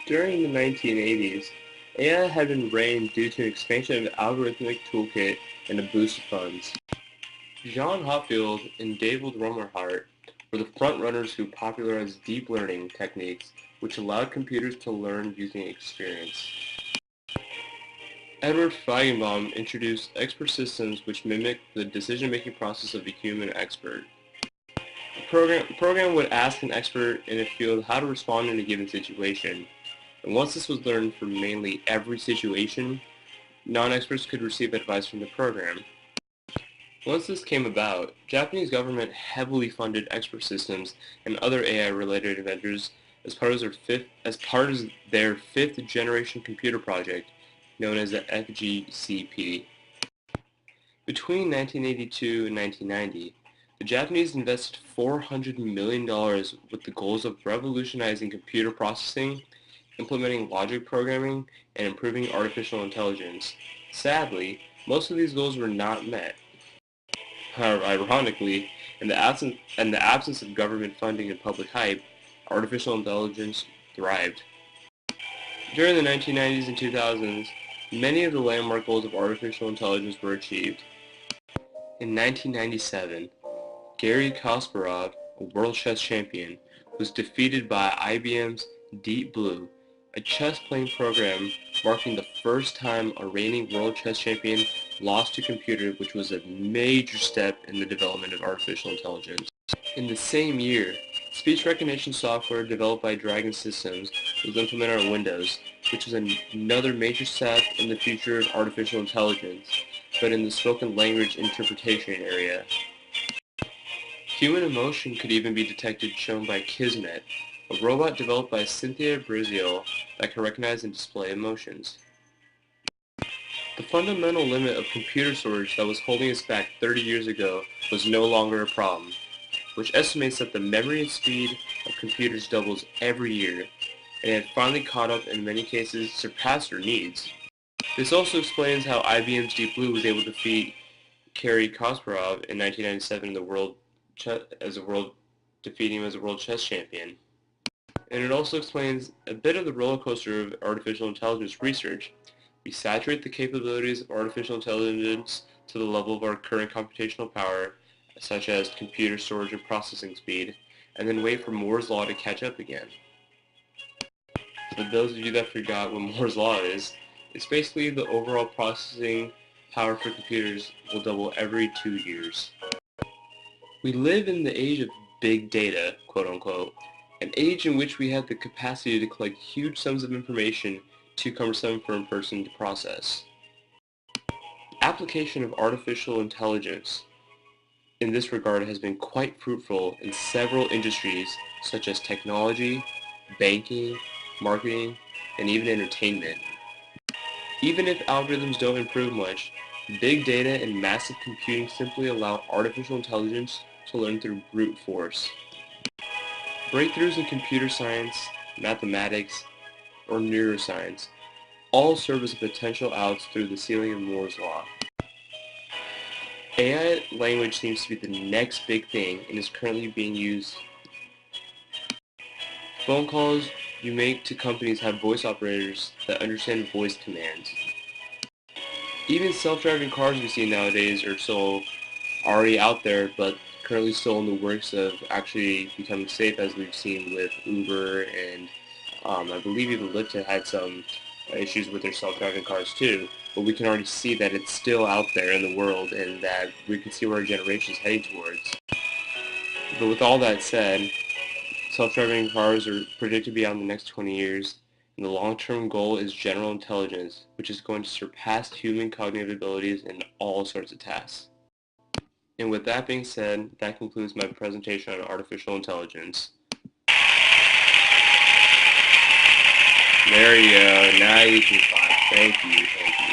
During the 1980s, AI had been reigned due to an expansion of algorithmic toolkit and a boost of funds. John Hopfield and David Romerhart were the front-runners who popularized deep learning techniques which allowed computers to learn using experience. Edward Feigenbaum introduced expert systems which mimic the decision-making process of a human expert. The program would ask an expert in a field how to respond in a given situation, and once this was learned for mainly every situation, non-experts could receive advice from the program. Once this came about, Japanese government heavily funded expert systems and other AI-related inventors as part of their fifth generation computer project, known as the FGCP. Between 1982 and 1990, the Japanese invested $400 million with the goals of revolutionizing computer processing, implementing logic programming, and improving artificial intelligence. Sadly, most of these goals were not met. However, ironically, in the absence of government funding and public hype, artificial intelligence thrived. During the 1990s and 2000s, many of the landmark goals of artificial intelligence were achieved. In 1997, Garry Kasparov, a world chess champion, was defeated by IBM's Deep Blue, a chess-playing program marking the first time a reigning world chess champion lost to a computer, which was a major step in the development of artificial intelligence. In the same year, speech recognition software developed by Dragon Systems was implemented on Windows, which is another major step in the future of artificial intelligence, but in the spoken language interpretation area. Human emotion could even be detected, shown by Kismet, a robot developed by Cynthia Breazeal that can recognize and display emotions. The fundamental limit of computer storage that was holding us back 30 years ago was no longer a problem, which estimates that the memory and speed of computers doubles every year, and it had finally caught up and in many cases surpassed our needs. This also explains how IBM's Deep Blue was able to defeat Garry Kasparov in 1997 in defeating him as a world chess champion. And it also explains a bit of the roller coaster of artificial intelligence research. We saturate the capabilities of artificial intelligence to the level of our current computational power, such as computer storage and processing speed, and then wait for Moore's Law to catch up again. For those of you that forgot what Moore's Law is, it's basically the overall processing power for computers will double every 2 years. We live in the age of big data, quote unquote, an age in which we have the capacity to collect huge sums of information too cumbersome for a person to process. Application of artificial intelligence in this regard has been quite fruitful in several industries such as technology, banking, marketing, and even entertainment. Even if algorithms don't improve much, big data and massive computing simply allow artificial intelligence to learn through brute force. Breakthroughs in computer science, mathematics, or neuroscience all serve as potential outs through the ceiling of Moore's Law. AI language seems to be the next big thing and is currently being used. Phone calls you make to companies have voice operators that understand voice commands. Even self-driving cars we see nowadays are still already out there, but currently still in the works of actually becoming safe, as we've seen with Uber, and I believe even Lyft had some issues with their self-driving cars too. But we can already see that it's still out there in the world, and that we can see where our generation is heading towards. But with all that said, self-driving cars are predicted to be out in the next 20 years, and the long-term goal is general intelligence, which is going to surpass human cognitive abilities in all sorts of tasks. And with that being said, that concludes my presentation on artificial intelligence. There you go. Now you can clap. Thank you.